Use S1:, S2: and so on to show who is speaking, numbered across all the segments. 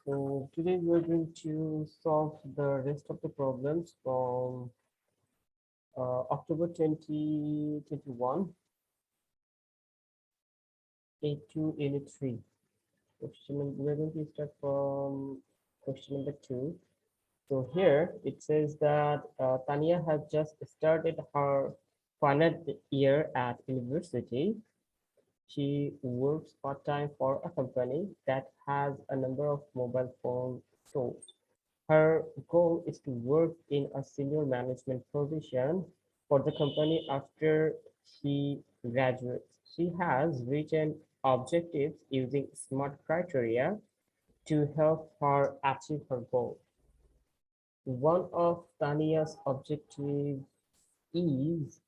S1: So today we're going to solve the rest of the problems from October 2021, A'2 Unit 3. We're going to start from question number 2. So here it says that Tania has just started her final year at university. She works part-time for a company that has a number of mobile phone stores. Her goal is to work in a senior management position for the company after she graduates. She has written objectives using SMART criteria to help her achieve her goal. One of Tania's objectives is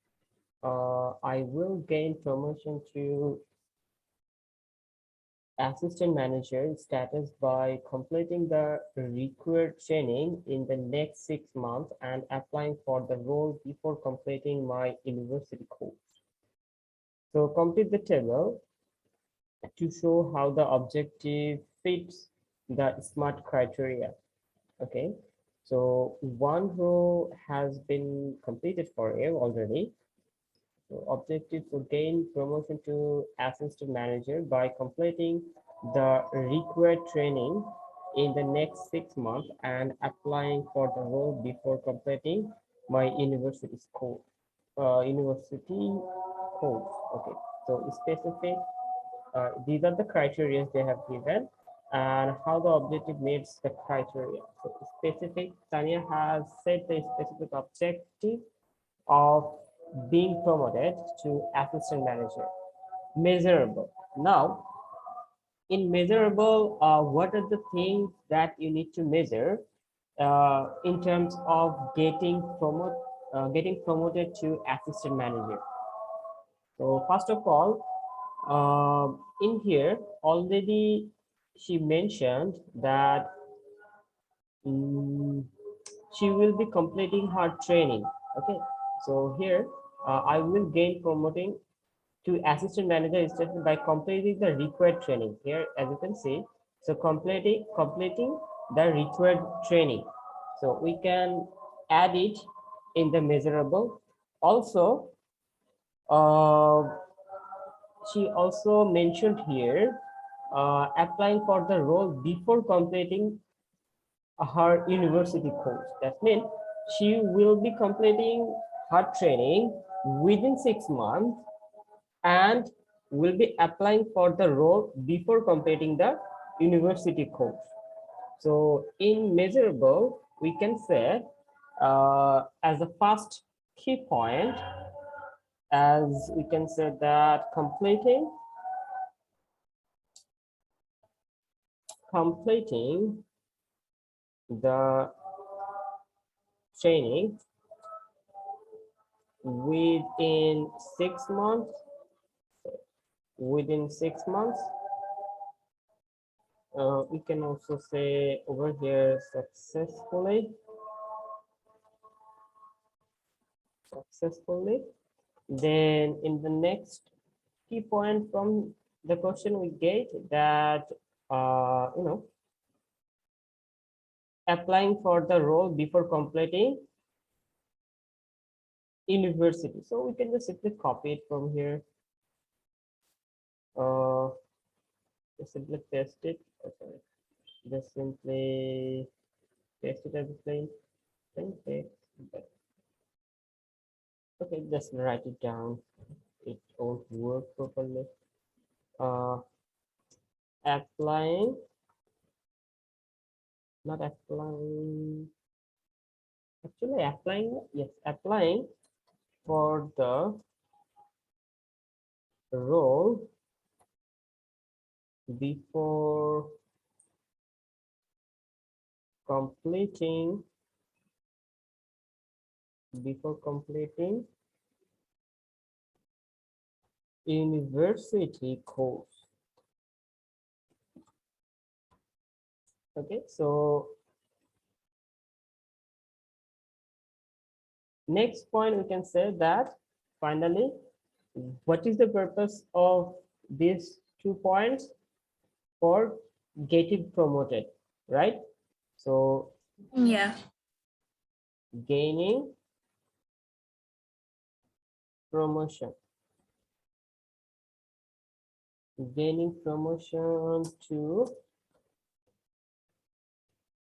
S1: I will gain promotion to assistant manager status by completing the required training in the next 6 months and applying for the role before completing my university course. So complete the table to show how the objective fits the SMART criteria. Okay, so one row has been completed for you already. So objective to gain promotion to assistant manager by completing the required training in the next 6 months and applying for the role before completing my university course. Okay, so specific. These are the criteria they have given and how the objective meets the criteria. So specific, Tanya has set the specific objective of being promoted to assistant manager. Measurable. Now, in measurable, what are the things that you need to measure in terms of getting promoted to assistant manager? So first of all, in here already she mentioned that she will be completing her training. Okay, so here I will gain promoting to assistant manager status by completing the required training. Here, as you can see, so completing the required training. So we can add it in the measurable. Also, she also mentioned here applying for the role before completing her university course. That means she will be completing her training within 6 months and will be applying for the role before completing the university course. So in measurable, we can say as a first key point, as we can say that completing the training within 6 months, we can also say over here successfully. Then in the next key point from the question we get that applying for the role before completing university. So we can just simply copy it from here. Just simply paste it. Okay. Just simply paste it as a plain text. Okay, just write it down. It won't work properly. Applying, not applying. Actually, applying. Yes, applying for the role before completing university course. Okay, so next point we can say that finally, what is the purpose of these 2 points? For getting promoted. right? So
S2: Yeah.
S1: gaining promotion, gaining promotion to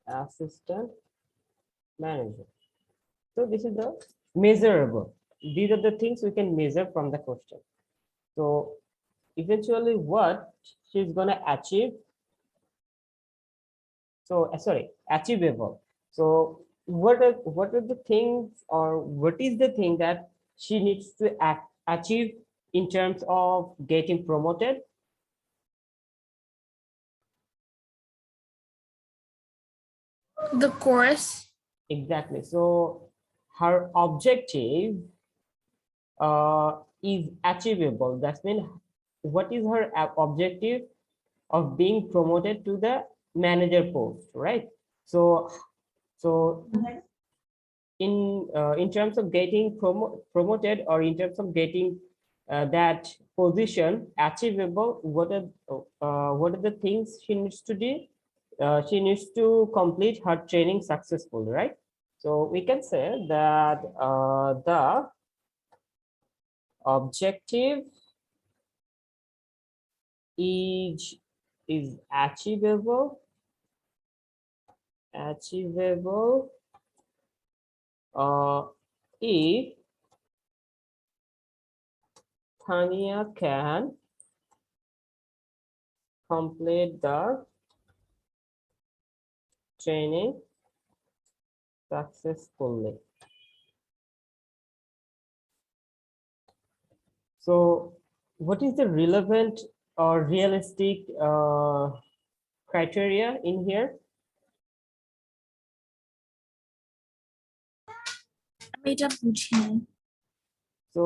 S1: assistant manager. So this is the measurable. These are the things we can measure from the question. So eventually what she's gonna achieve. So sorry, achievable. So what are the things, or what is the thing that she needs to achieve in terms of getting promoted?
S2: The course.
S1: Exactly. So her objective is achievable. That means what is her objective of being promoted to the manager post, right? So so in terms of getting promoted, or in terms of getting that position achievable, what are the things she needs to do? She needs to complete her training successfully, right? So we can say that the objective is achievable uh, if Tanya can complete the training successfully. So what is the relevant or realistic criteria in here?
S2: এটা বুঝিনি।
S1: So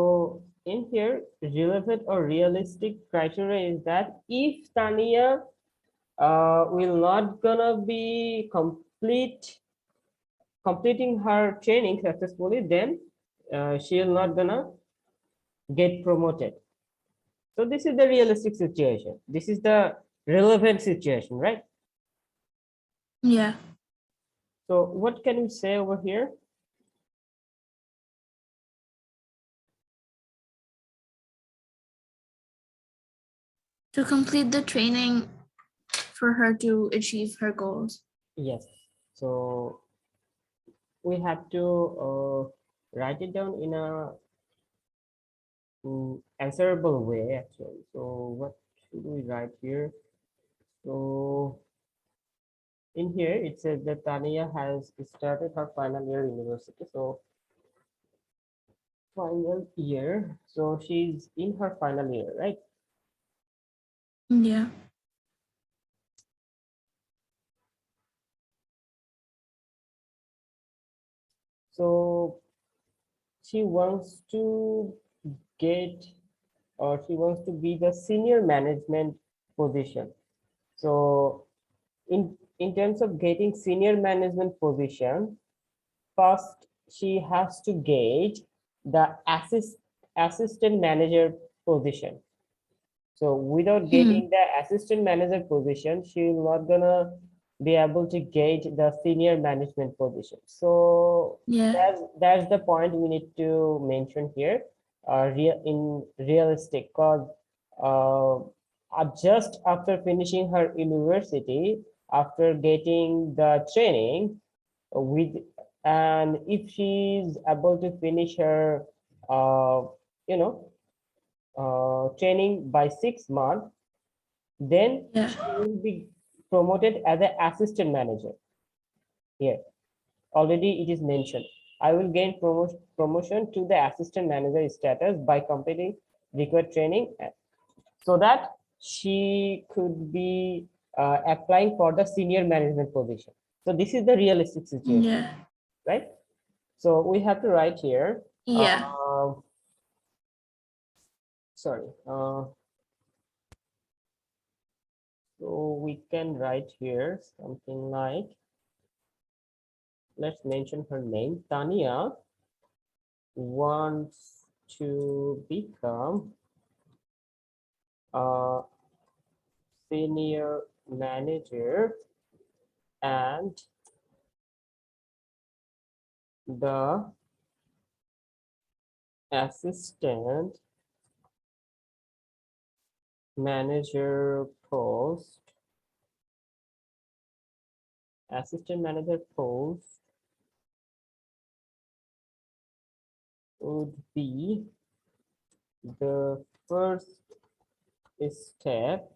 S1: in here, relevant or realistic criteria is that if Tania will not gonna be completing her training successfully, then she will not gonna get promoted. So this is the realistic situation. This is the relevant situation, right?
S2: Yeah.
S1: So what can we say over here?
S2: To complete the training for her to achieve her goals.
S1: Yes. So we have to write it down in a answerable way, actually. So what should we write here? So in here it says that Tania has started her final year university. So final year. So she's in her final year, right?
S2: Yeah.
S1: So she wants to get, or she wants to be the senior management position. So in terms of getting senior management position, first she has to gauge the assistant manager position. So without getting the assistant manager position, she will not gonna be able to gauge the senior management position. So
S2: Yeah.
S1: that's the point we need to mention here. In realistic, because just after finishing her university, after getting the training with, and if she's able to finish her you know training by 6 months, then
S2: Yeah.
S1: she will be promoted as an assistant manager. Here already it is mentioned, I will gain promotion to the assistant manager status by completing required training, so that she could be applying for the senior management position. So this is the realistic situation,
S2: Yeah.
S1: right? So we have to write here
S2: Yeah.
S1: sorry so we can write here something like, let's mention her name. Tania wants to become a senior manager and the assistant manager post, would be the first step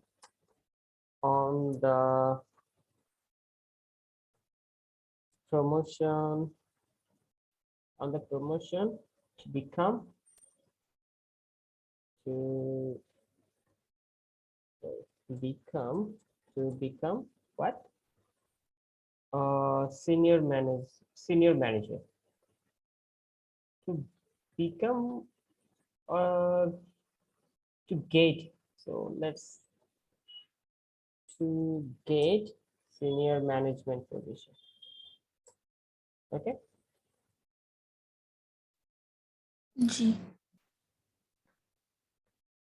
S1: on the promotion, to become to become what? Senior manager, to become uh to get. So let's to get senior management position. Okay.
S2: G.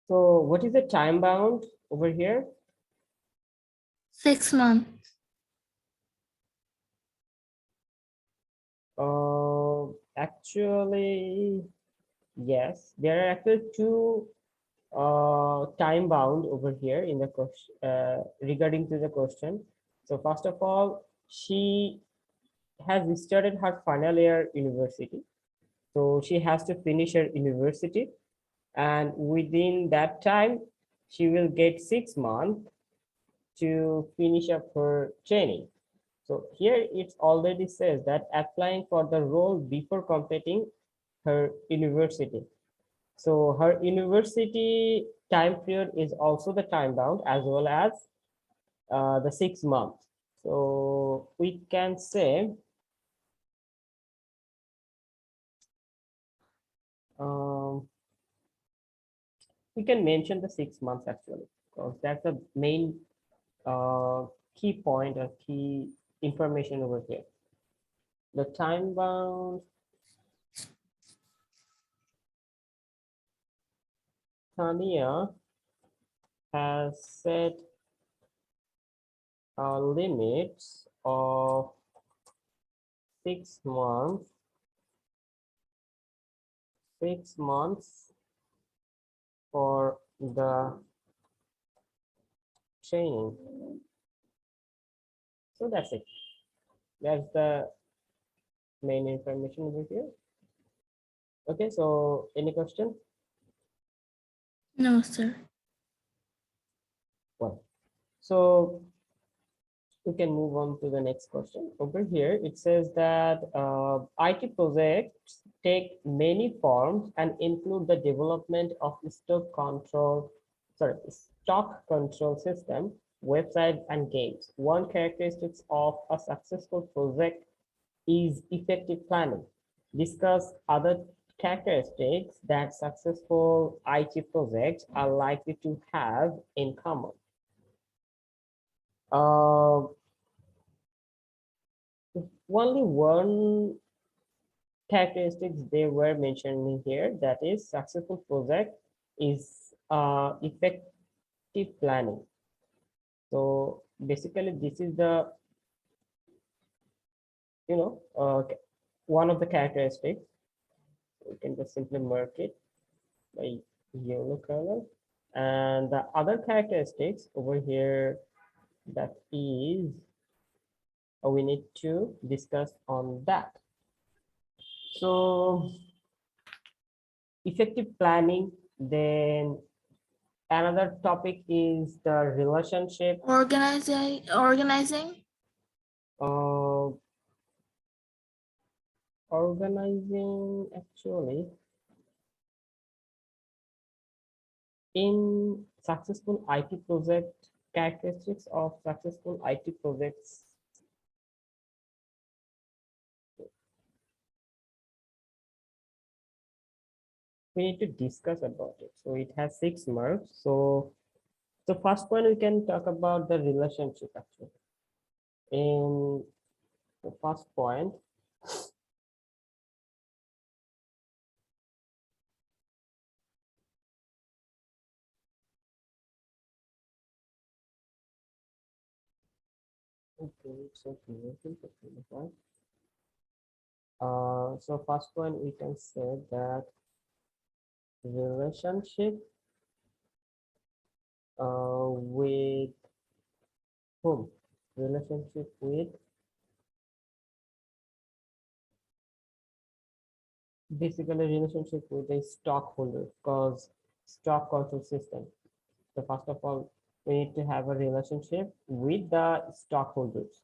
S1: So what is the time bound over here?
S2: 6 months.
S1: Actually, yes, there are actually two time bound over here in the question regarding to the question. So first of all, she has started her final year university, so she has to finish her university, and within that time she will get 6 months to finish up her training. So here it already says that applying for the role before completing her university. So her university time period is also the time bound as well as the 6 months. So we can say um, we can mention the 6 months actually, because that's the main key point or key information over here. The time bound Tania has set a limit of 6 months, 6 months for the training. So that's it. That's the main information over here. Okay, so any question?
S2: No, sir.
S1: Well, so we can move on to the next question. Over here, it says that IT projects take many forms and include the development of stock control system, website, and games. One characteristic of a successful project is effective planning. Discuss other characteristics that successful IT projects are likely to have in common. Uh, Only one characteristics they were mentioning here, that is successful project is effective planning. So basically this is the one of the characteristics. We can just simply mark it by yellow color, and the other characteristics over here, that is we need to discuss on that. So effective planning, then another topic is the relationship.
S2: Organizing.
S1: uh, Organizing actually in successful IT project, characteristics of successful IT projects. We need to discuss about it. So it has 6 marks. So the first one, we can talk about the relationship actually. In the first point, Okay, it's okay. I think it's okay, right? So first one we can say that relationship with whom? Relationship with basically relationship with a stockholder because stock control system. So first of all, we need to have a relationship with the stockholders.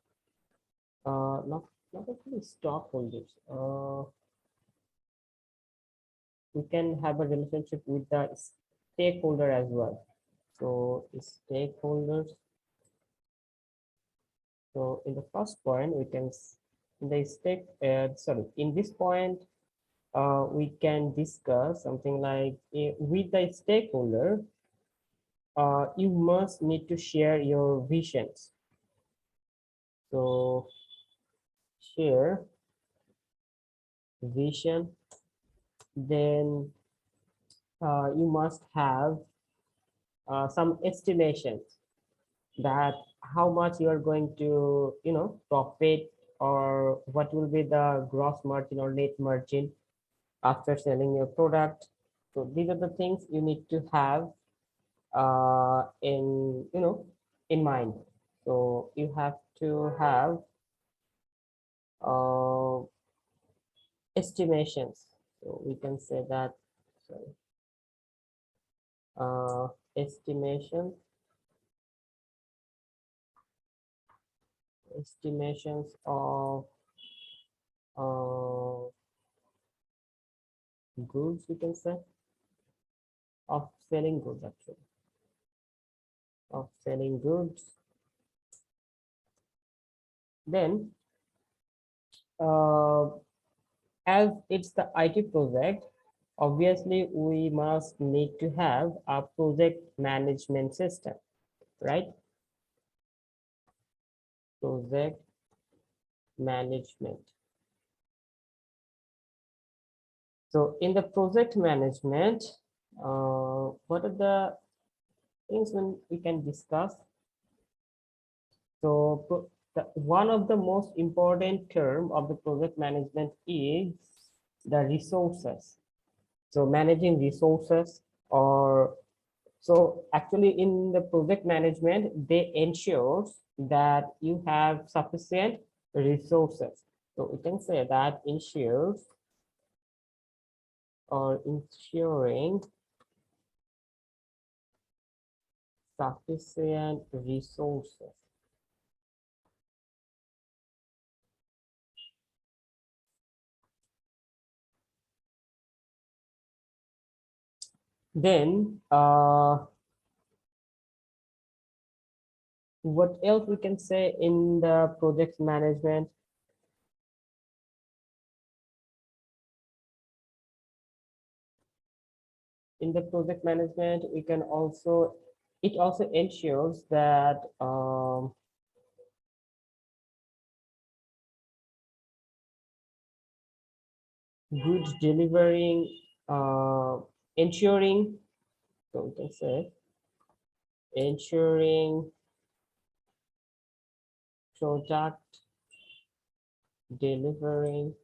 S1: Not actually stockholders. We can have a relationship with the stakeholder as well. So stakeholders. So in the first point, we can in the in this point, we can discuss something like with the stakeholder, you must need to share your visions. So share vision, then you must have some estimations that how much you are going to, profit, or what will be the gross margin or net margin after selling your product. So these are the things you need to have in mind. So you have to have uh, estimations. So we can say that, sorry, estimation, estimations of uh, goods, we can say, of selling goods actually, of selling goods. Then, uh, as it's the IT project, obviously we must need to have a project management system, right? Project management. So in the project management, what are the things when we can discuss? So one of the most important term of the project management is the resources. So managing resources, or so actually in the project management, they ensures that you have sufficient resources. So we can say that ensures or ensuring sufficient resources. Then what else we can say in the project management? In the project management, we can also, it also ensures that good delivering, ensuring, so we can say ensuring product delivering.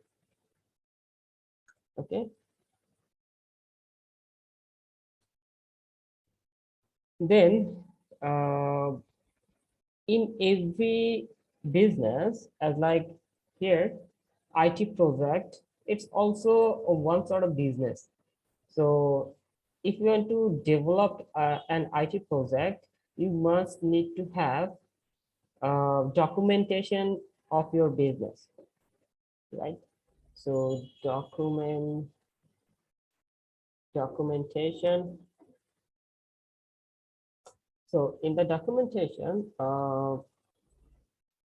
S1: Okay. Then in every business, as like here, IT project, it's also a one sort of business. So if you want to develop an IT project, you must need to have documentation of your business, right? So documentation. So in the documentation,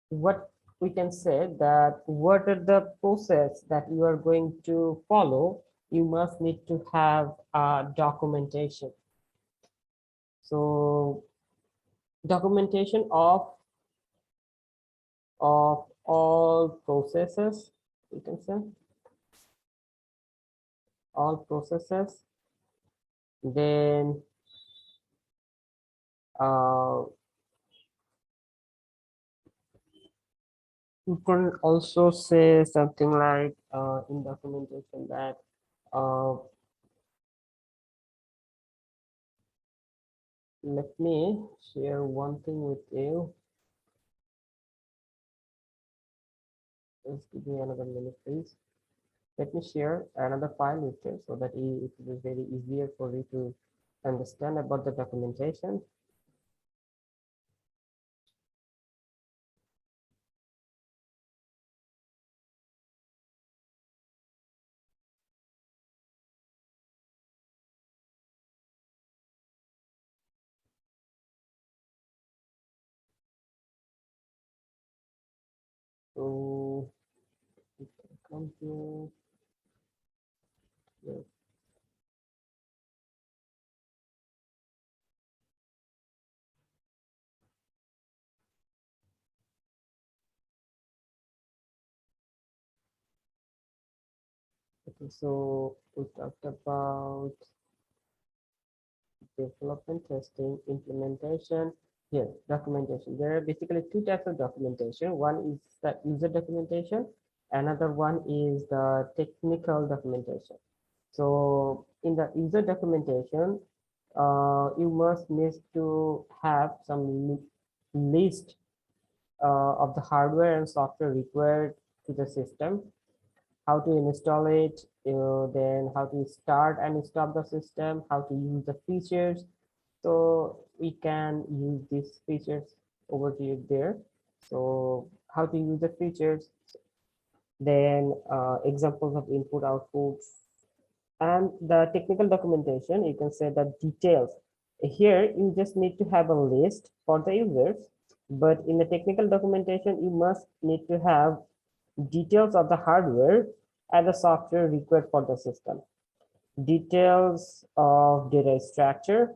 S1: what we can say that what are the process that you are going to follow, you must need to have documentation. So documentation of all processes, you can say all processes. Then uh, You can also say something like in documentation that uh, let me share one thing with you. Just give me another minute, please. Let me share another file with you so that it will be very easier for you to understand about the documentation. So we can come here. Yes. Okay, so we talked about development, testing, implementation. Here, documentation. There are basically two types of documentation. One is the user documentation. Another one is the technical documentation. So in the user documentation, you must need to have some list of the hardware and software required to the system, how to install it, then how to start and stop the system, how to use the features. So we can use these features over here there. So how to use the features, then examples of input outputs, and the technical documentation, you can say the details. Here you just need to have a list for the users, but in the technical documentation you must need to have details of the hardware and the software required for the system, details of data structure,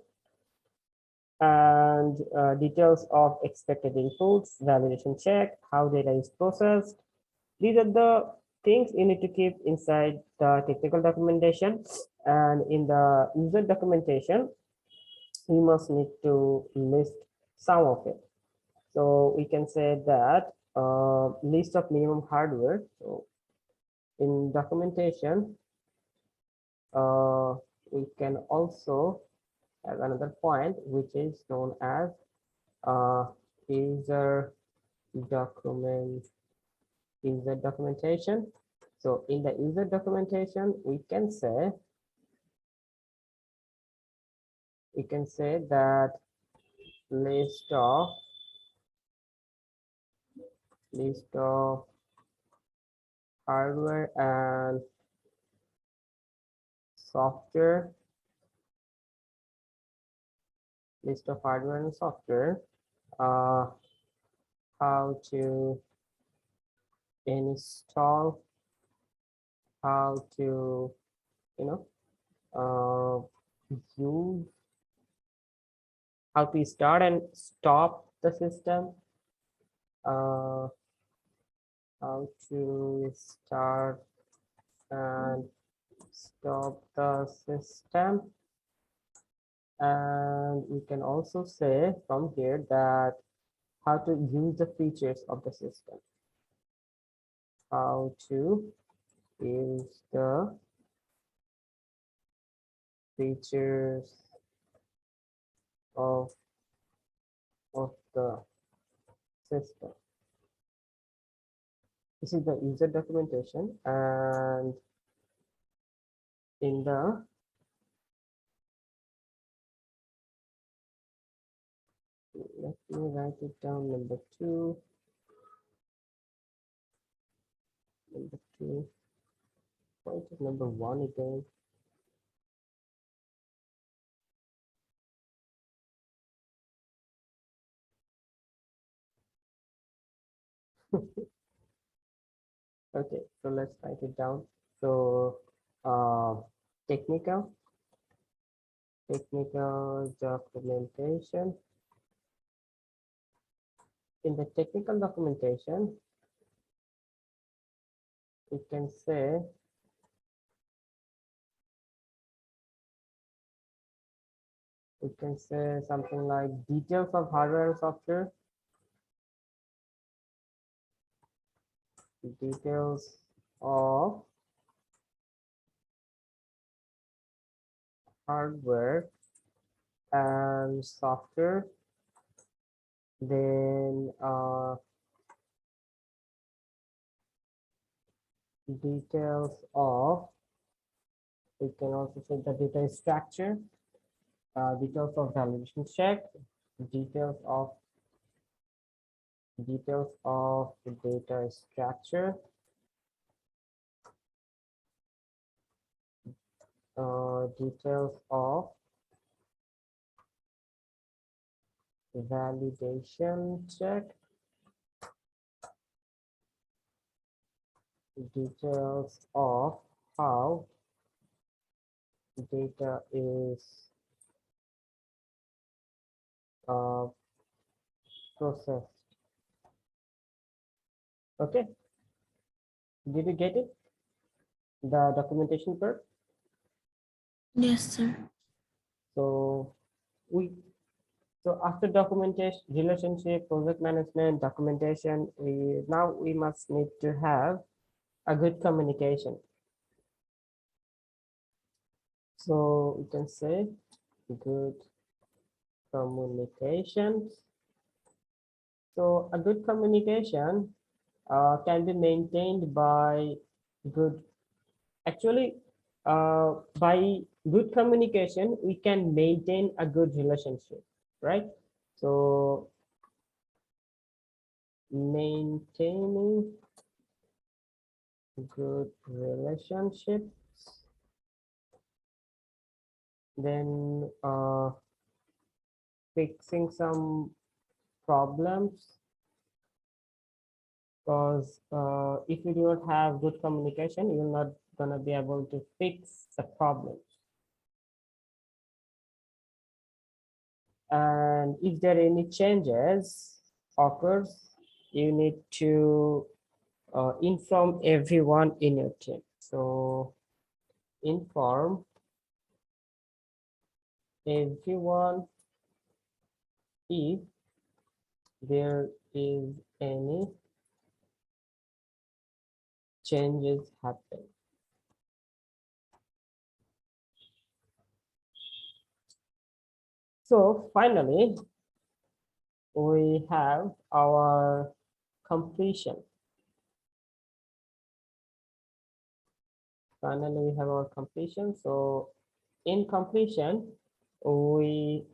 S1: and details of expected inputs, validation check, how data is processed. These are the things you need to keep inside the technical documentation. And in the user documentation, you must need to list some of it. So we can say that list of minimum hardware. So in documentation, uh, we can also have another point, which is known as uh, user document user documentation. So in the user documentation, we can say that list of hardware and software, list of hardware and software, uh, how to install, how to you know use, how to start and stop the system, uh, how to start and stop the system. And we can also say from here that how to use the features of the system, how to use the features of the system. This is the user documentation, and in the let me write it down. Number two. Point is number one again. Okay, so let's write it down. So uh, technical documentation. In the technical documentation, we can say something like details of hardware and software, details of hardware and software, then details of, we can also say the data structure, details of validation check, details of the data structure, details of validation check, details of how data is uh, processed. Okay, did you get it? The documentation part.
S2: Yes, sir.
S1: So we after documentation, relationship, project management, documentation, we must need to have a good communication. So we can say good communication. So a good communication can be maintained by good, actually, by good communication, we can maintain a good relationship, right? So maintaining good relationship, then fixing some problems, because if you do not have good communication, you're not gonna be able to fix the problem. And if there are any changes occurs, you need to inform everyone in your team. So inform everyone if there is any changes happen. So finally, we have our completion. Finally, we have our completion. So in completion, we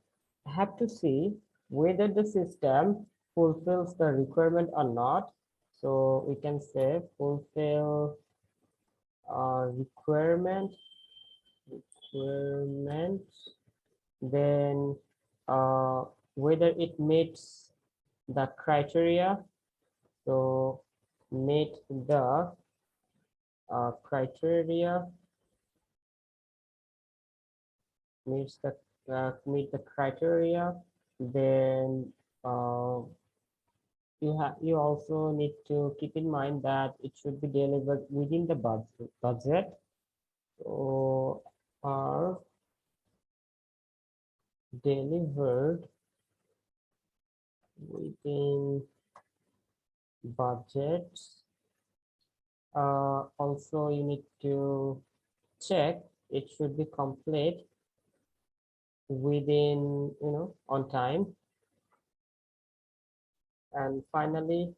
S1: have to see whether the system fulfills the requirement or not. So we can say fulfill requirement, then whether it meets the criteria. So meet the criteria, meet the criteria, then you also need to keep in mind that it should be delivered within the budget. So are delivered within budget. Also you need to check it should be complete within, on time. And finally,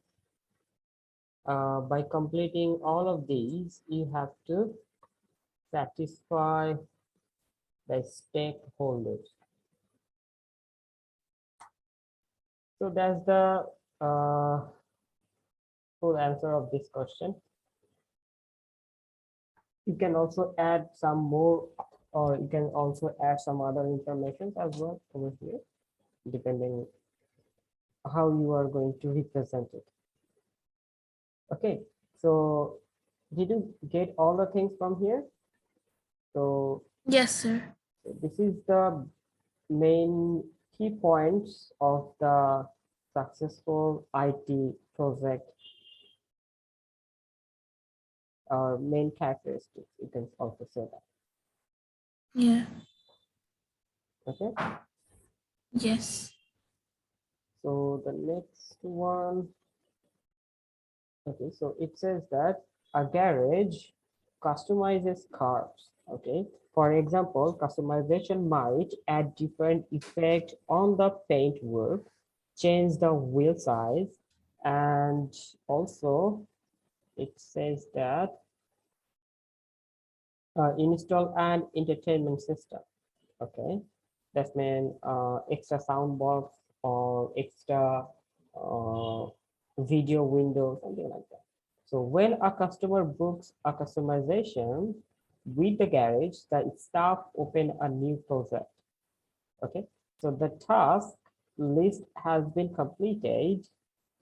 S1: by completing all of these, you have to satisfy the stakeholders. So that's the full answer of this question. You can also add some more, or you can also add some other information as well over here, depending how you are going to represent it. Okay, so did you get all the things from here? So
S2: Yes, sir.
S1: this is the main key points of the successful IT project, or main characteristics, you can also say that.
S2: Yeah.
S1: Okay,
S2: Yes.
S1: so the next one, Okay, so it says that a garage customizes cars. Okay, for example, customization might add different effect on the paint work, change the wheel size, and also it says that install an entertainment system. Okay, that means extra sound box or extra uh, video window, something like that. So when a customer books a customization with the garage, the staff open a new project. Okay, so the task list has been completed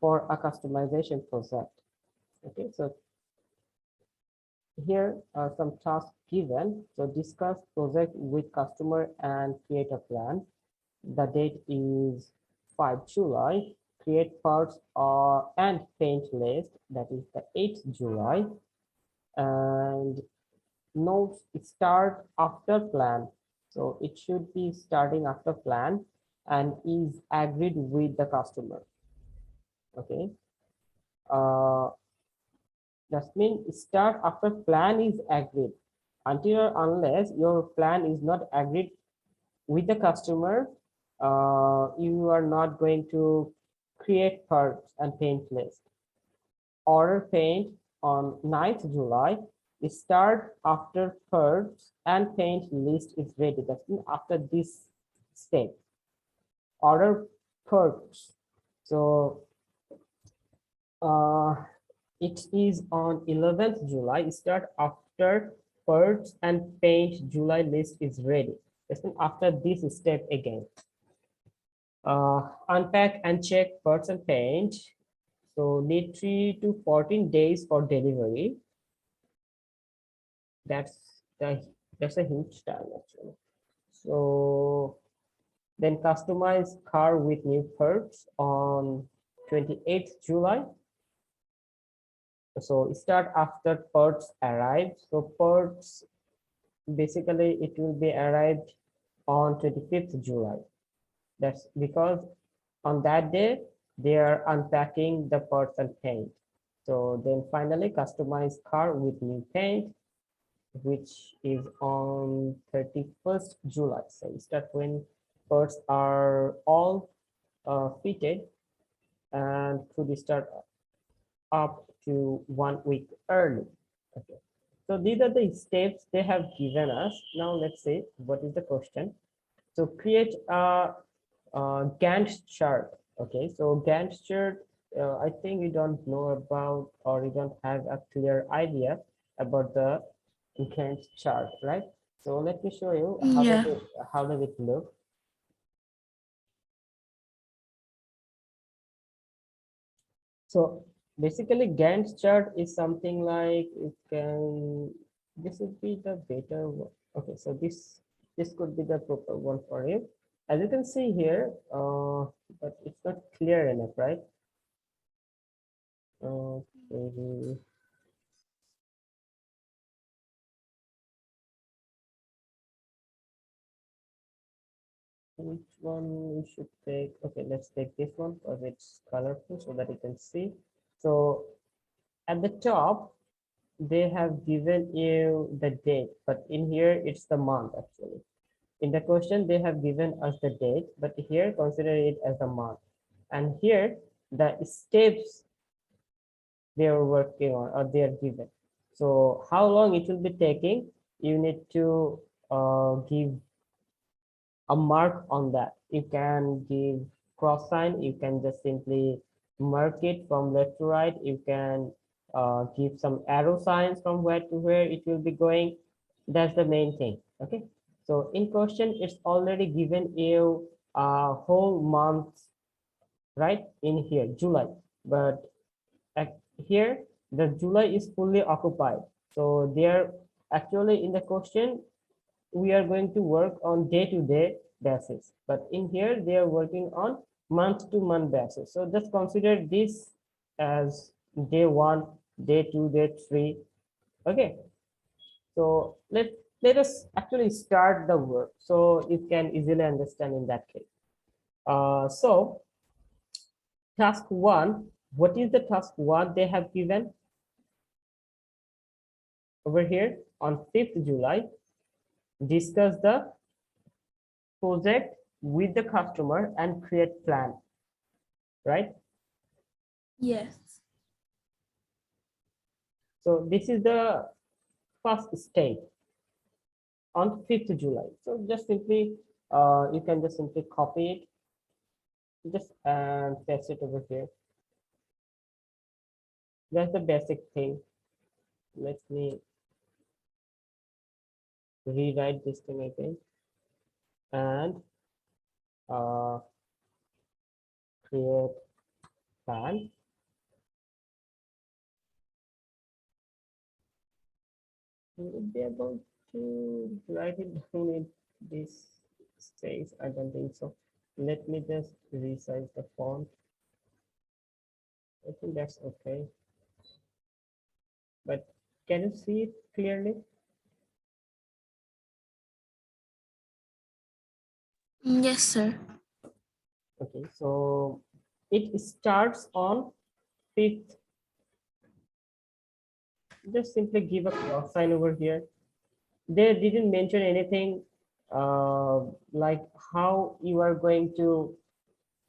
S1: for a customization project. Okay, so here are some tasks given. So discuss project with customer and create a plan. The date is 5 July. Create parts or and paint list, that is the 8th July. And notes start after plan. So it should be starting after plan and is agreed with the customer. Okay. That means start after plan is agreed. Until or unless your plan is not agreed with the customer, you are not going to create parts and paint list. Order paint on 9th July. Start after parts and paint list is ready. That's after this step. Order parts. So uh, it is on 11th July. Start after parts and paint July list is ready. That's after this step again. Unpack and check parts and paint. So need 3 to 14 days for delivery. That's the that's a huge time actually. So then customize car with new parts on 28th July. So start after parts arrive. So parts basically it will be arrived on 25th July. That's because on that day they are unpacking the parts and paint. So then finally customize car with new paint, which is on 31st July. So start when parts are all fitted and could start up to 1 week early. Okay. So these are the steps they have given us. Now let's see what is the question. So create a Gantt chart. Okay, so Gantt chart, I think you don't know about or you don't have a clear idea about the Gantt chart, right? So let me show you
S2: Yeah.
S1: how does it look. So basically Gantt chart is something like it can, this would be the better one. Okay, so this could be the proper one for you. As you can see here, but it's not clear enough, right? Okay. Which one we should take? Okay, let's take this one because it's colorful so that you can see. So at the top, they have given you the date, but in here it's the month actually. In the question, they have given us the date, but here consider it as a month. And here the steps they are working on or they are given. So how long it will be taking, you need to give a mark on that. You can give cross sign, you can just simply mark it from left to right. You can give some arrow signs from where to where it will be going. That's the main thing. Okay, so in question it's already given you a whole month, right, in here July, but here the July is fully occupied. So there actually in the question we are going to work on day-to-day basis, but in here they are working on month-to-month basis. So just consider this as day one, day two, day three. Okay, so let us actually start the work so you can easily understand in that case. So task one, What is the task what they have given over here on 5th July? Discuss the project with the customer and create plan, right?
S2: Yes.
S1: So this is the first stage on 5th July. So just simply, you can just simply copy it, just and paste it over here. That's the basic thing. Let me rewrite this thing again and uh, create plan. Would be able to write it down in this stage? I don't think so. Let me just resize the font. I think that's okay. But can you see it clearly?
S2: Yes, sir.
S1: Okay, so it starts on 5th. Just simply give a cross sign over here. They didn't mention anything like how you are going to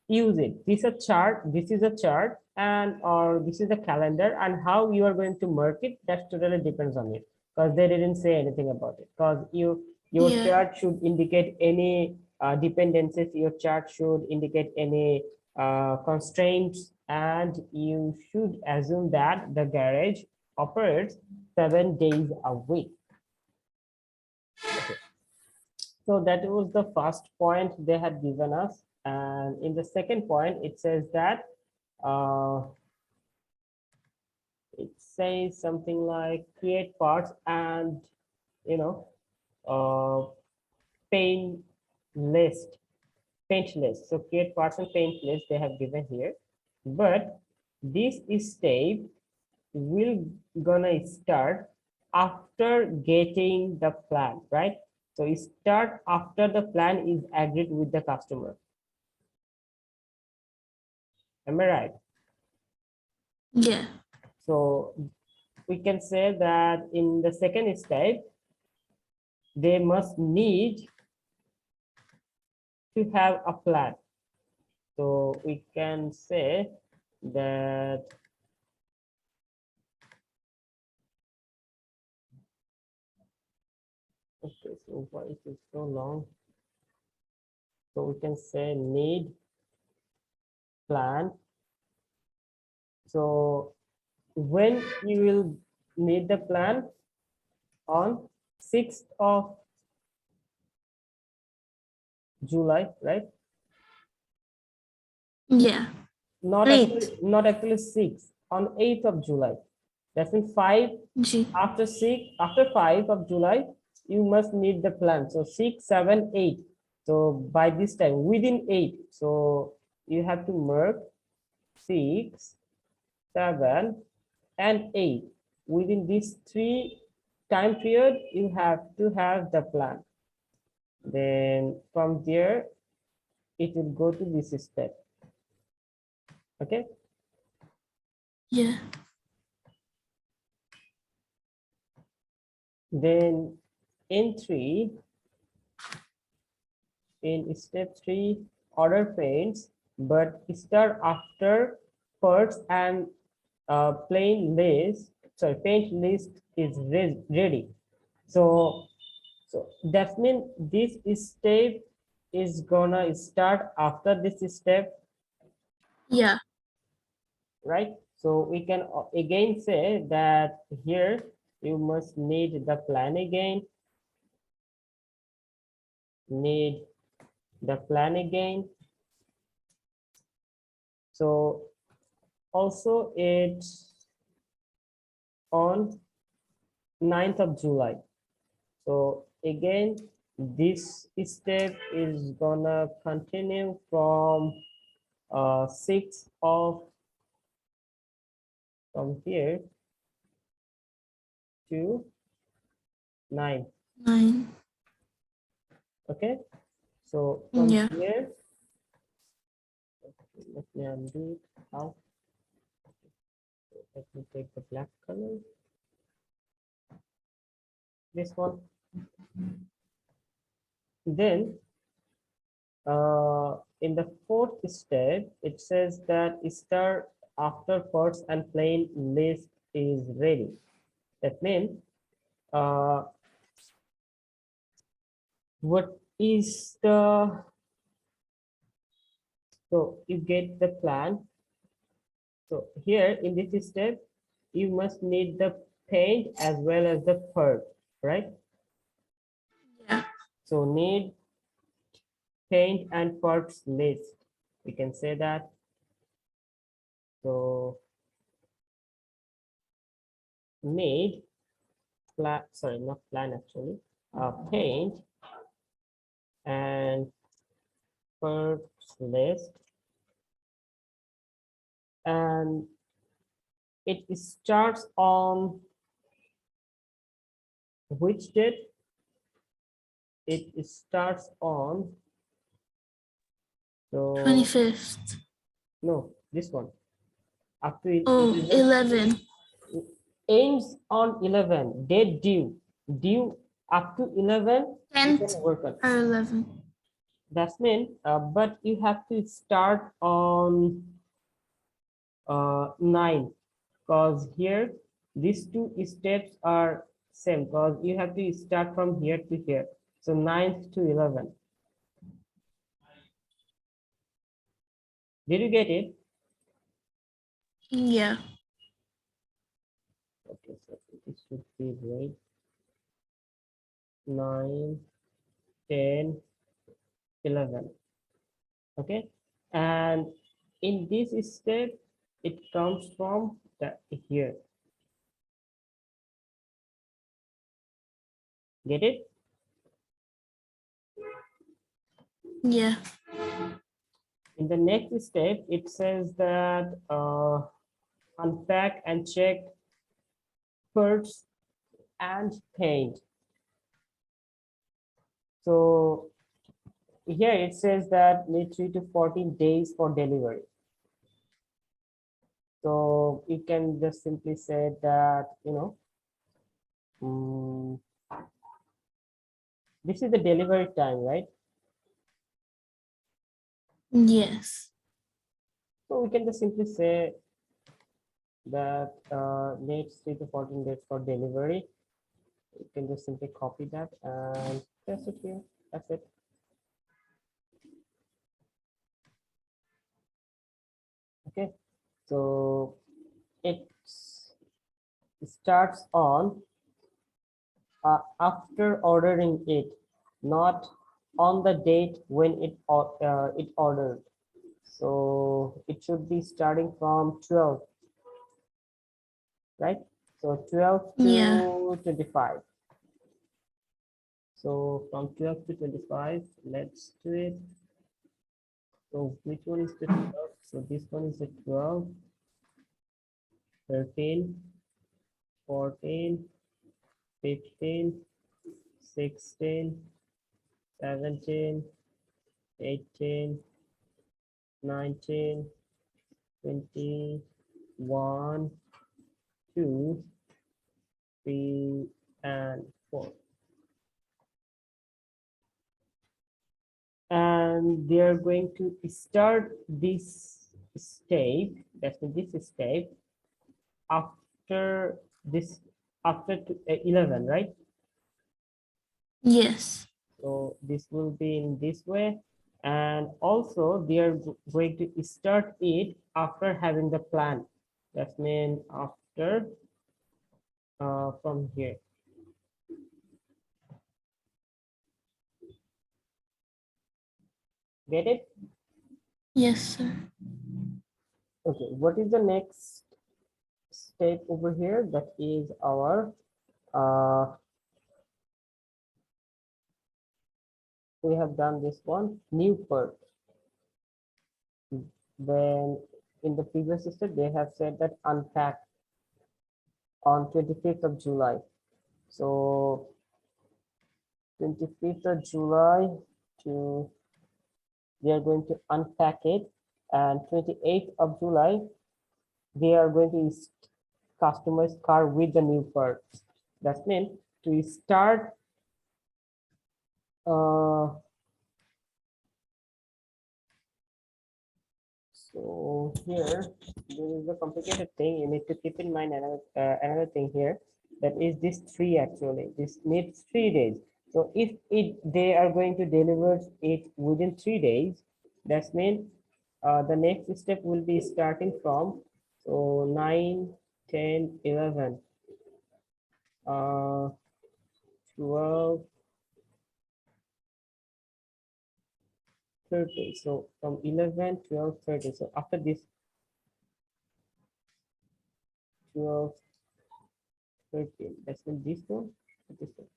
S1: use it. This is a chart, and or this is a calendar, and how you are going to mark it, that totally depends on it, because they didn't say anything about it. Because your
S2: Yeah.
S1: chart should indicate any dependencies, your chart should indicate any constraints, and you should assume that the garage operates 7 days a week. Okay. So that was the first point they had given us. And in the second point, it says that uh, it says something like create parts and, you know, uh, paint list, paint list. So create parts and paint list they have given here. But this step will gonna start after getting the plan, right? So it start after the plan is agreed with the customer. Am I right?
S2: Yeah.
S1: So we can say that in the second step, they must need to have a plan. So we can say that okay, so why is it so long? So we can say need plan. So when you will need the plan on 6th of July, right?
S2: Yeah.
S1: Not actually,
S2: 8.
S1: not actually 6, on 8th of July. That's in 5,
S2: G.
S1: after 6, after 5 of July, you must need the plan. So 6, 7, 8. So by this time, within 8, so you have to mark 6, 7, and 8. Within these 3 time period, you have to have the plan. Then from there, it will go to this step. Okay.
S2: Yeah.
S1: Then in step 3, order paints, but start after parts and plain list. Sorry, paint list is ready. So that means this step is gonna start after this step,
S2: Yeah.
S1: right? So we can again say that here you must need the plan again, need the plan again. So also it's on 9th of July. So again, this step is gonna continue from 6th of from here to 9.
S2: 9.
S1: Okay, so from
S2: Yeah.
S1: here, let me undo it now. Let me take the black color. This one. Then in the fourth step, it says that star after first and plain list is ready. That means what is the, so you get the plan. So here in this step, you must need the paint as well as the purge, right?
S2: Yeah.
S1: So need paint and purge list. We can say that. So need plan, sorry, not plan actually, paint and purge list, and it starts on which date? It starts on, so
S2: 25th.
S1: no, this one up to
S2: Oh, 11.
S1: ends on 11, date due up to 11 you
S2: 10th
S1: can work on.
S2: or 11.
S1: That's mean, but you have to start on 9, because here these two steps are same, because you have to start from here to here. So 9th to 11. Did you get it?
S2: Yeah.
S1: Okay, so it should be right. 9, 10, 11. Okay, and in this step it comes from the here. Get it?
S2: Yeah.
S1: In the next step, it says that unpack and check parts and paint. So here it says that need 3 to 14 days for delivery. So you can just simply say that, you know, this is the delivery time, right?
S2: Yes.
S1: So we can just simply say that needs 3 to 14 days for delivery. You can just simply copy that and paste it here. That's it. Okay, so it starts on after ordering it, not on the date when it ordered. So it should be starting from 12, right? So 12
S2: Yeah.
S1: to 25. So from 12 to 25, let's do it. So which one is the 12? So this one is the 12, 13, 14, 15, 16, 17, 18, 19, 20, 1, 2, 3, and 4. And they are going to start this step, that's this step after this, after 11, right?
S2: Yes.
S1: So this will be in this way. And also they are going to start it after having the plan. That means after from here. Get it?
S2: Yes, sir.
S1: Okay, what is the next step over here? That is our we have done this one, new part. Then in the previous step, they have said that unpack on 25th of July. So 25th of July to, they are going to unpack it, and 28th of July, they are going to customized car with the new parts. That means to start so here there is a complicated thing you need to keep in mind. Another thing here, that is this three, actually this needs 3 days. So if they are going to deliver it within 3 days, that means the next step will be starting from, so 9, 10, 11, 12, 30. So from 11, 12, 30. So after this 12, 13, that's mean this one, this one,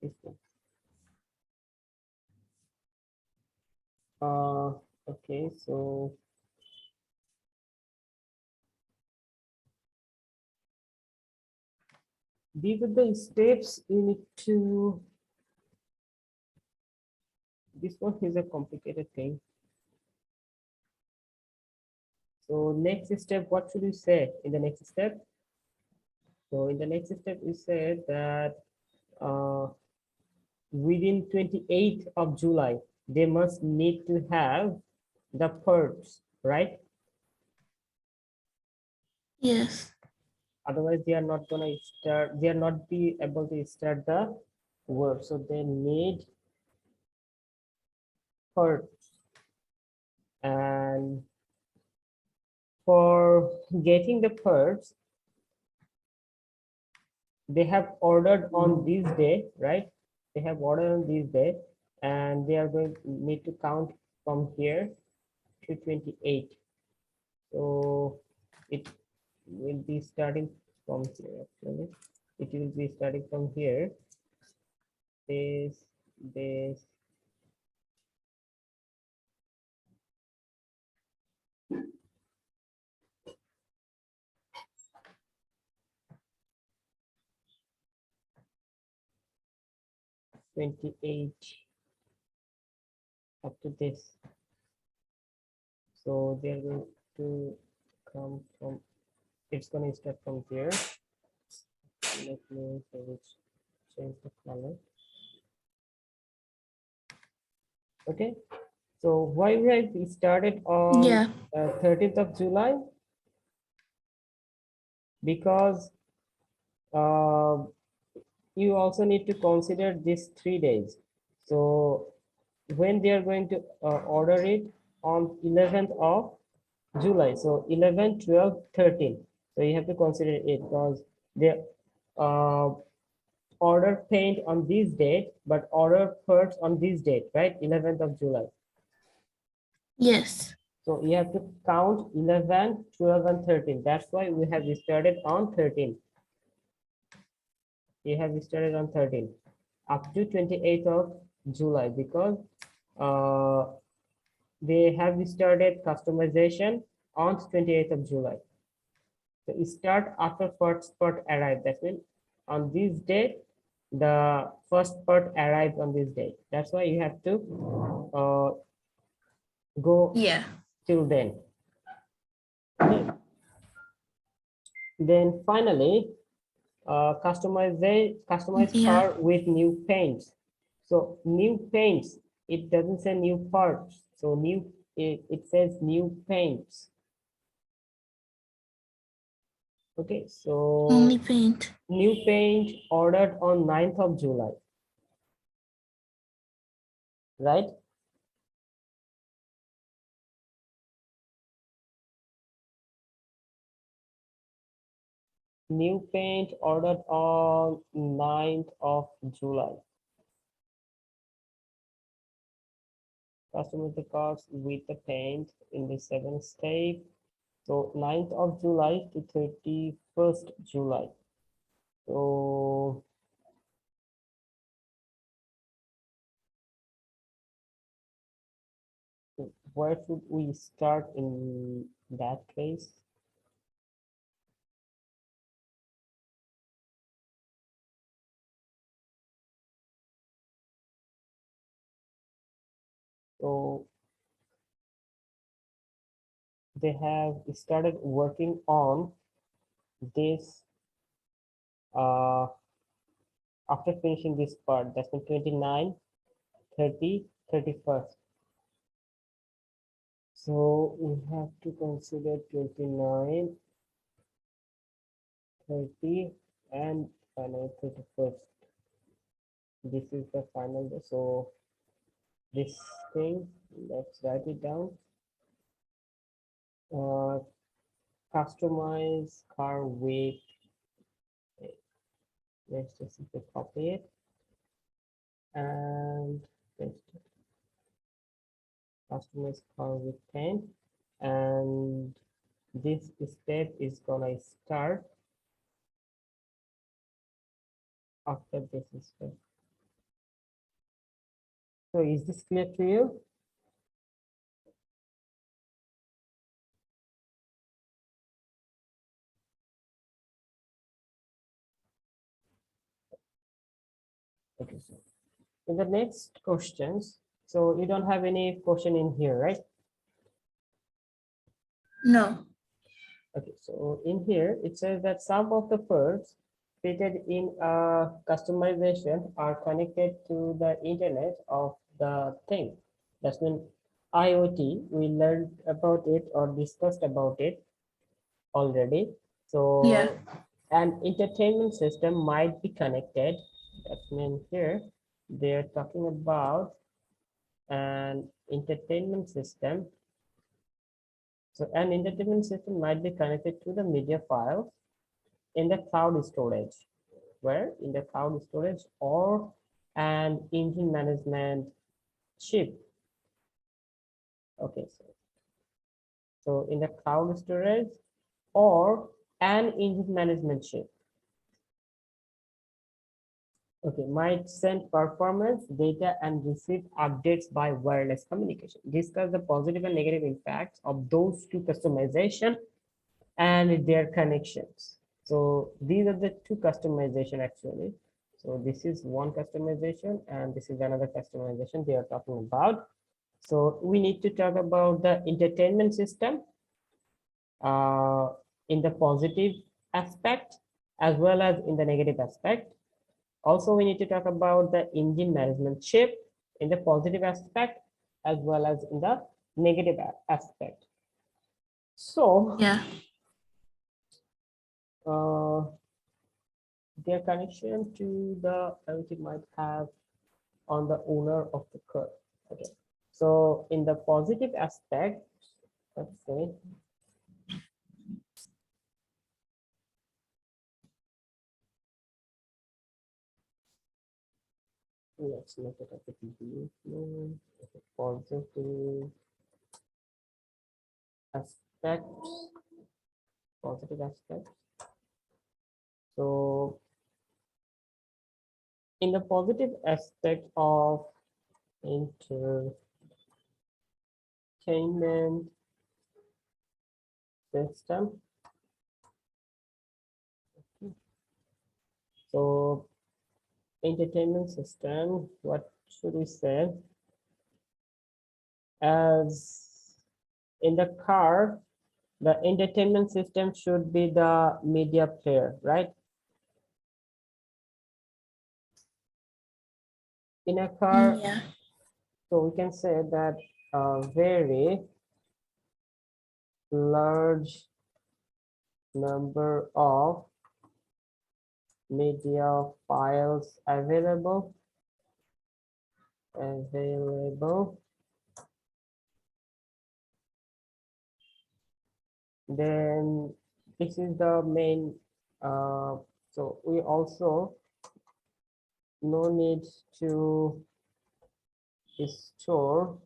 S1: this one. Okay, so these are the steps you need to. This one is a complicated thing. So next step, what should you say in the next step? So in the next step, we said that within 28th of July, they must need to have the parts, right?
S2: Yes.
S1: Otherwise, they are not gonna start. They are not be able to start the work. So they need parts, and for getting the parts, they have ordered on this day, right? They have ordered on this day, and they are going to need to count from here to 28. So it will be starting from here, actually. It will be starting from here. This, 28 up to this. So they're going to come from, it's going to start from here. Let me change the color. Okay, so why we have started on
S2: Yeah.
S1: 13th of July? Because uh, you also need to consider these 3 days. So when they are going to order it on 11th of July, so 11, 12, 13. So you have to consider it because they uh, order paint on this date, but order parts on this date, right? 11th of July.
S2: Yes.
S1: So you have to count 11, 12, and 13. That's why we have started on 13. You have started on 13 up to 28th of July because uh, they have started customization on 28th of July. So you start after first part arrived. That means on this date, the first part arrived on this date. That's why you have to go
S2: Yeah.
S1: till then. Okay. Then finally, customized
S2: Yeah.
S1: car with new paints. So new paints, it doesn't say new parts. So new, it says new paints. Okay,
S2: Only
S1: so
S2: paint.
S1: new paint ordered on 9th of July, right? New paint ordered on 9th of July. Customize the cars with the paint in the 7th step. So 9th of July to 31st July. So where should we start in that case? So they have started working on this after finishing this part, that's mean 29, 30, 31st. So we have to consider 29, 30, and final 31st. This is the final day. So this thing, let's write it down. Uh, Customize car weight. Let's just simply copy it and paste it. Customize car with 10, and this step is gonna start after this step. So is this clear to you? Okay, so in the next questions, so you don't have any question in here, right?
S2: No.
S1: Okay, so in here it says that some of the parts fitted in a customization are connected to the internet of the thing. That's mean IoT. We learned about it or discussed about it already.
S2: Yeah.
S1: So an entertainment system might be connected. That means here they're talking about an entertainment system. So an entertainment system might be connected to the media files in the cloud storage, where in the cloud storage or an engine management chip. Okay, so in the cloud storage or an engine management chip. Okay, might send performance data and receive updates by wireless communication. Discuss the positive and negative impacts of those two customization and their connections. So these are the two customization actually. So this is one customization and this is another customization they are talking about. So we need to talk about the entertainment system in the positive aspect as well as in the negative aspect. Also, we need to talk about the engine management chip in the positive aspect as well as in the negative aspect. So
S2: Yeah.
S1: their connection to the IoT might have on the owner of the car. Okay. So in the positive aspect, let's say let's make it a bit positive aspects, positive aspects. So in the positive aspect of entertainment system, so entertainment system, what should we say? As in the car, the entertainment system should be the media player, right? In a car,
S2: Yeah.
S1: so we can say that a very large number of media files available. Then this is the main, so we also no need to store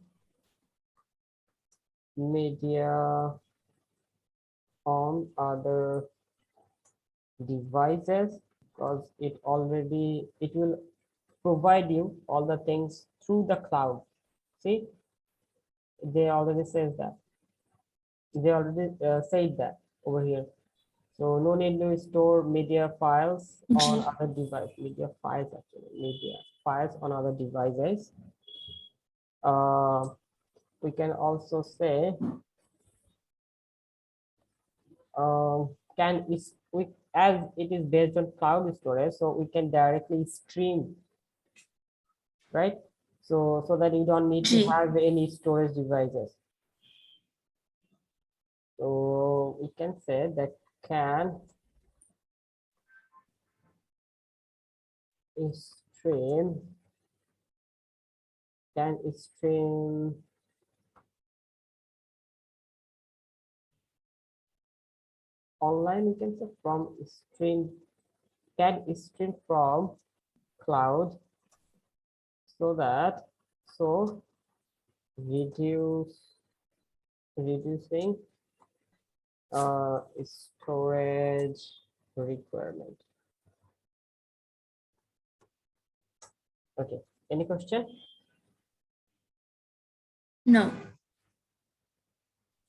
S1: media on other devices because it will provide you all the things through the cloud. See, they already says that. They already said that over here. So no need to store media files on
S2: G.
S1: other device, media files actually, media files on other devices. We can also say can is we as it is based on cloud storage, so we can directly stream, right? So that you don't need to
S2: ji
S1: have any storage devices. So we can say that can stream can stream online, you can say from stream, can stream from cloud, so that so reducing storage requirement. Okay, any question?
S2: no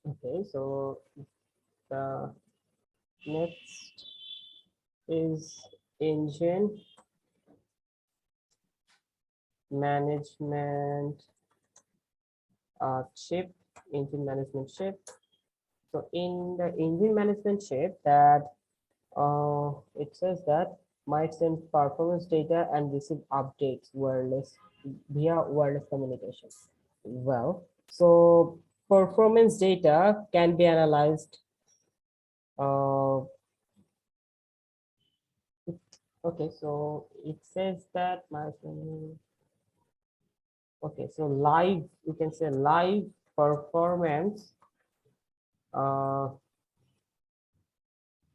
S1: Okay, so the next is engine management chip, engine management chip. So in the engine management chip, that it says that might send performance data and receive updates wireless via wireless communication. Well, so performance data can be analyzed. Uh, okay, so it says that my okay, so live, you can say live performance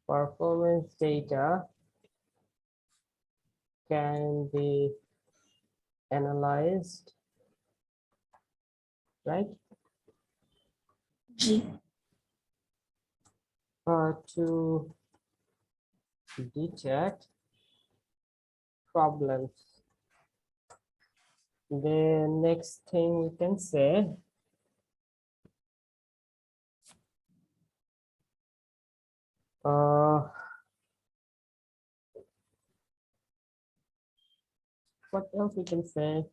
S1: performance data can be analyzed, right?
S2: Ji
S1: To detect problems. The next thing we can say, uh, what else we can say?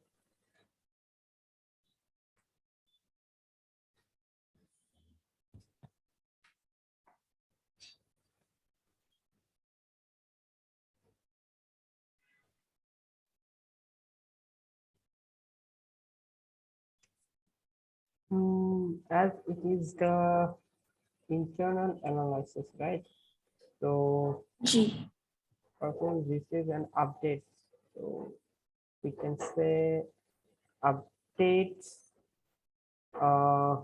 S1: As it is the internal analysis, right? So
S2: ji
S1: perform receive an update. So we can say updates. Uh,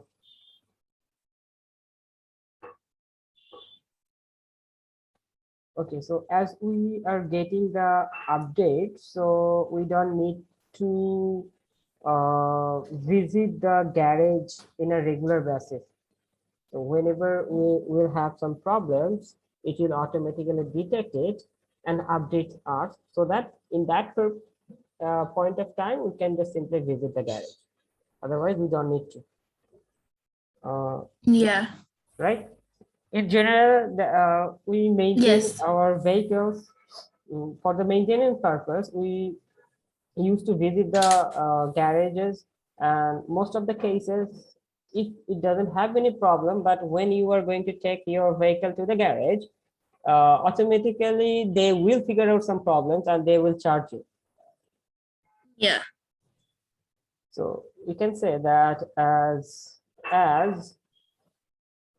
S1: okay, so as we are getting the update, so we don't need to visit the garage in a regular basis. So whenever we will have some problems, it will automatically detect it and update us, so that in that point of time, we can just simply visit the garage. Otherwise, we don't need to.
S2: yeah
S1: Right? In general, we maintain
S2: yes
S1: our vehicles for the maintenance purpose. We used to visit the garages, and most of the cases, it doesn't have any problem. But when you are going to take your vehicle to the garage, automatically they will figure out some problems and they will charge you.
S2: yeah
S1: So we can say that as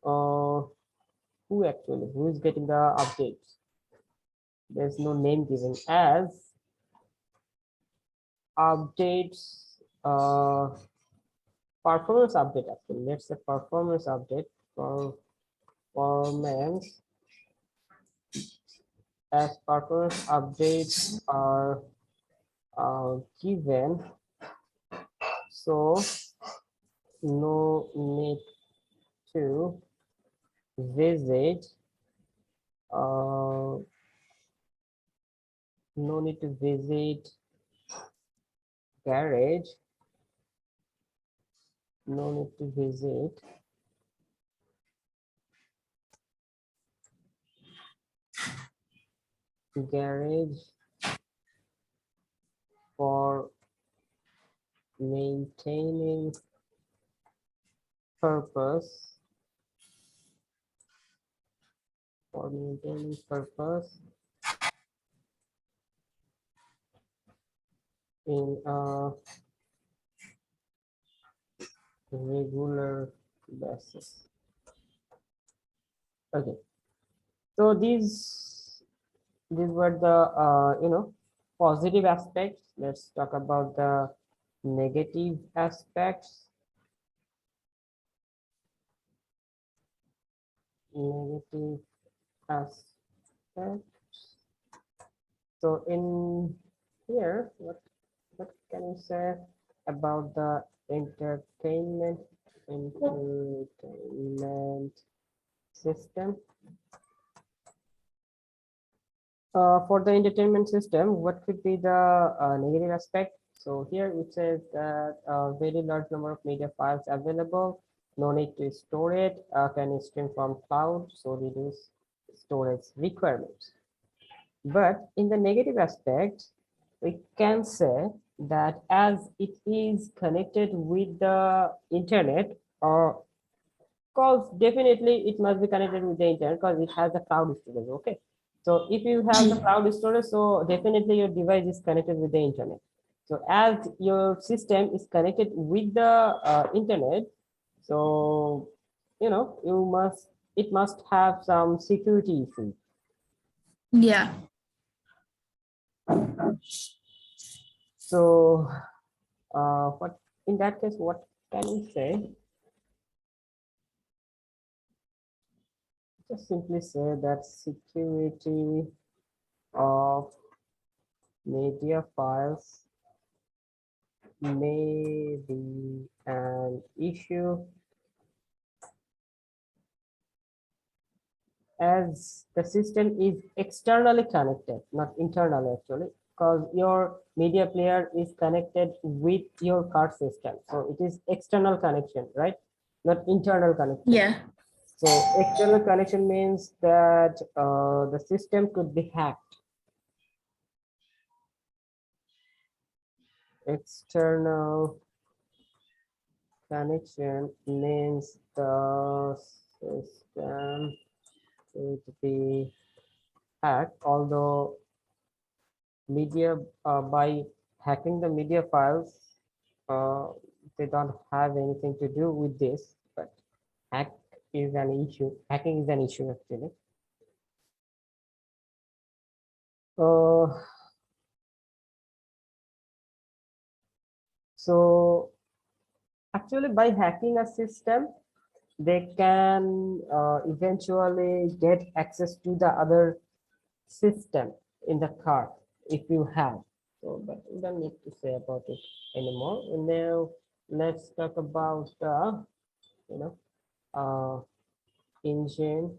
S1: uh, who is getting the updates? There's no name given. As updates, performance update, actually let's say performance update, performance, as performance updates are given, so no need to visit uh, no need to visit garage, no need to visit garage for maintaining purpose. for maintenance purpose in a regular basis. Okay, so these were the positive aspects. Let's talk about the negative aspects. Negative aspects. So in here, what can you say about the entertainment system? For the entertainment system, what could be the negative aspect? So here it says that a very large number of media files available, no need to store it, can stream from cloud, so reduce storage requirements. But in the negative aspect, we can say that as it is connected with the internet, or because definitely it must be connected with the internet because it has a cloud storage. Okay, so if you have the cloud storage, so definitely your device is connected with the internet. So as your system is connected with the internet, so you must it must have some security issue.
S2: Yeah.
S1: So what in that case, what can we say? Just simply say that security of media files may be an issue as the system is externally connected, not internally actually, because your media player is connected with your card system. So it is external connection, right? Not internal connection.
S2: Yeah.
S1: So external connection means that the system could be hacked. External connection means the system could be hacked, although media by hacking the media files, uh, they don't have anything to do with this, but hack is an issue. Hacking is an issue actually. Uh, so actually by hacking a system, they can eventually get access to the other system in the car if you have. So, but we don't need to say about it anymore. And now let's talk about the you know uh, engine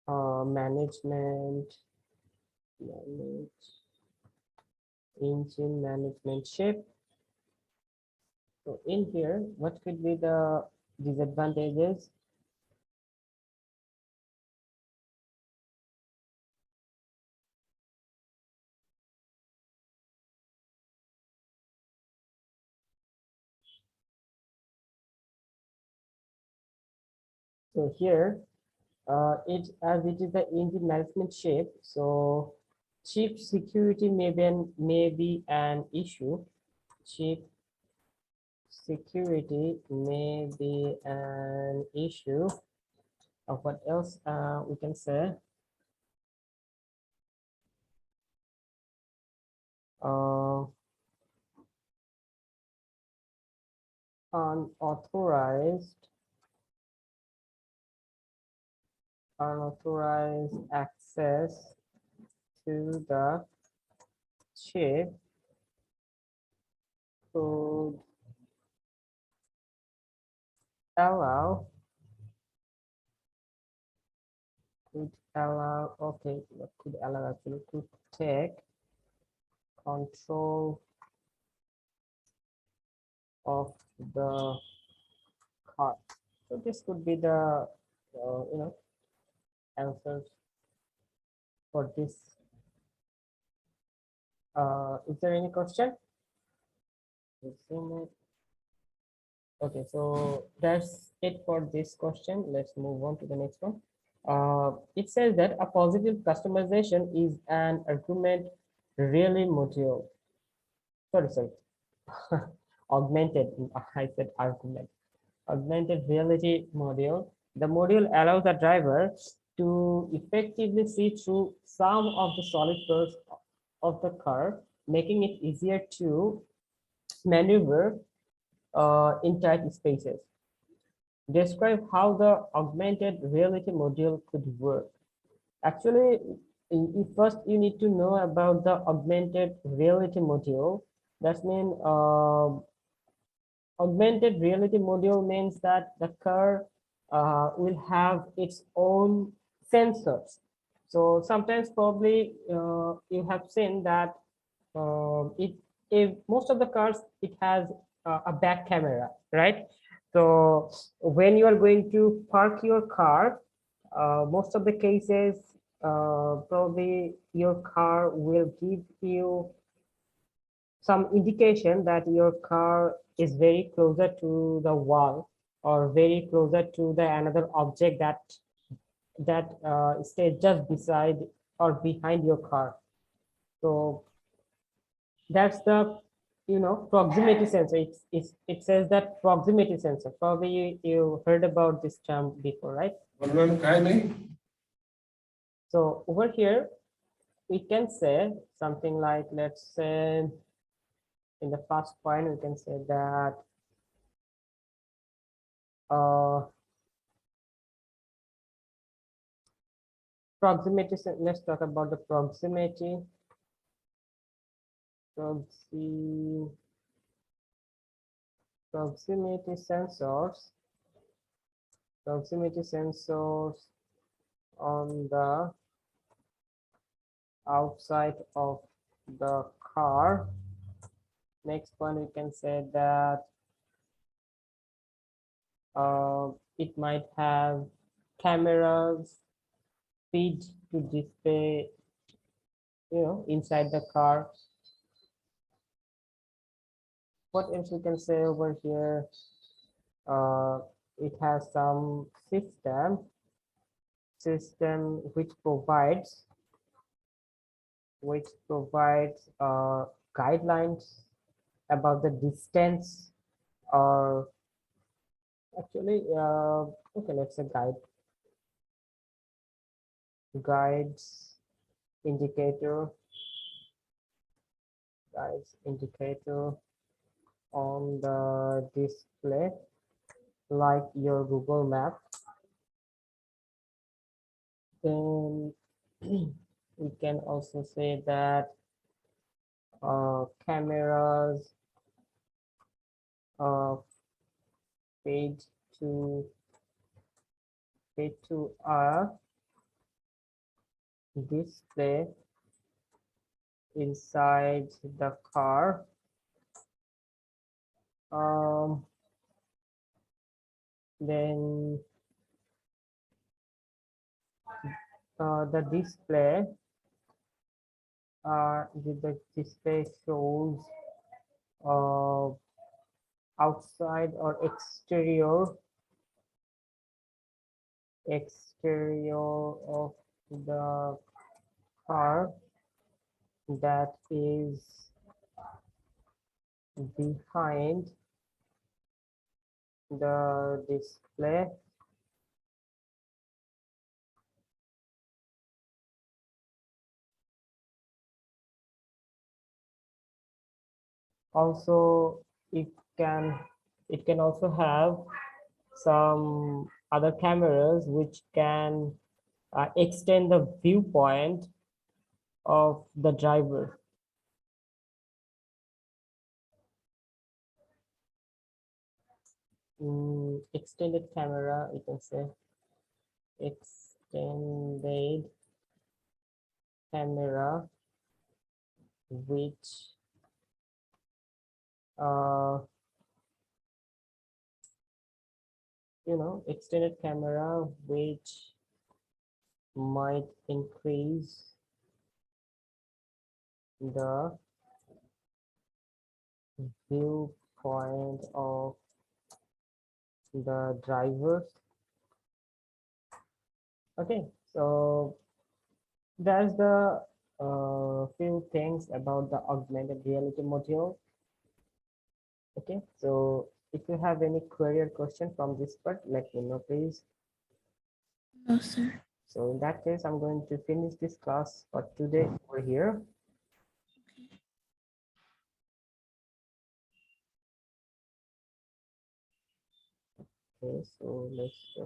S1: management, manage engine management ship. So in here, what could be the disadvantages? So here, it as it is the engine management ship, so chip security may be an issue. Chip security may be an issue. Of what else we can say? Uh, unauthorized access to the chip could allow okay, what could allow actually to take control of the car. So this could be the answers for this. Is there any question? Resume it. Okay, so that's it for this question. Let's move on to the next one. It says that a positive customization is an argument really module. Sorry. Augmented, I said argument. Augmented reality module. The module allows the driver to effectively see through some of the solid parts of the car, making it easier to maneuver in tight spaces. Describe how the augmented reality module could work. Actually, first you need to know about the augmented reality module. That means augmented reality module means that the car will have its own sensors. So sometimes probably you have seen that it if most of the cars it has a back camera, right? So when you are going to park your car, most of the cases probably your car will give you some indication that your car is very closer to the wall or very closer to the another object that stays just beside or behind your car. So that's the proximity sensor. It says that proximity sensor. Probably you heard about this term before, right? So over here we can say something like, let's say in the first point we can say that uh, proximity. Let's talk about the proxi, proximity sensors. Proximity sensors on the outside of the car. Next one, we can say that it might have cameras feed to display, inside the car. What else we can say over here? It has some system which provides guidelines about the distance, or actually okay, let's say guides indicator guides indicator on the display, like your Google map. Then we can also say that cameras uh, feed to a display inside the car. um, then the display shows uh, outside or exterior of the car that is behind the display. Also, it can it can also have some other cameras which can extend the viewpoint of the driver. Extended camera, you can say extended camera, which uh, extended camera which might increase the viewpoint of the drivers. Okay, so there's the few things about the augmented reality module. Okay, so if you have any query or question from this part, let me know, please.
S2: No, sir.
S1: So in that case, I'm going to finish this class for today over here. Okay, so let's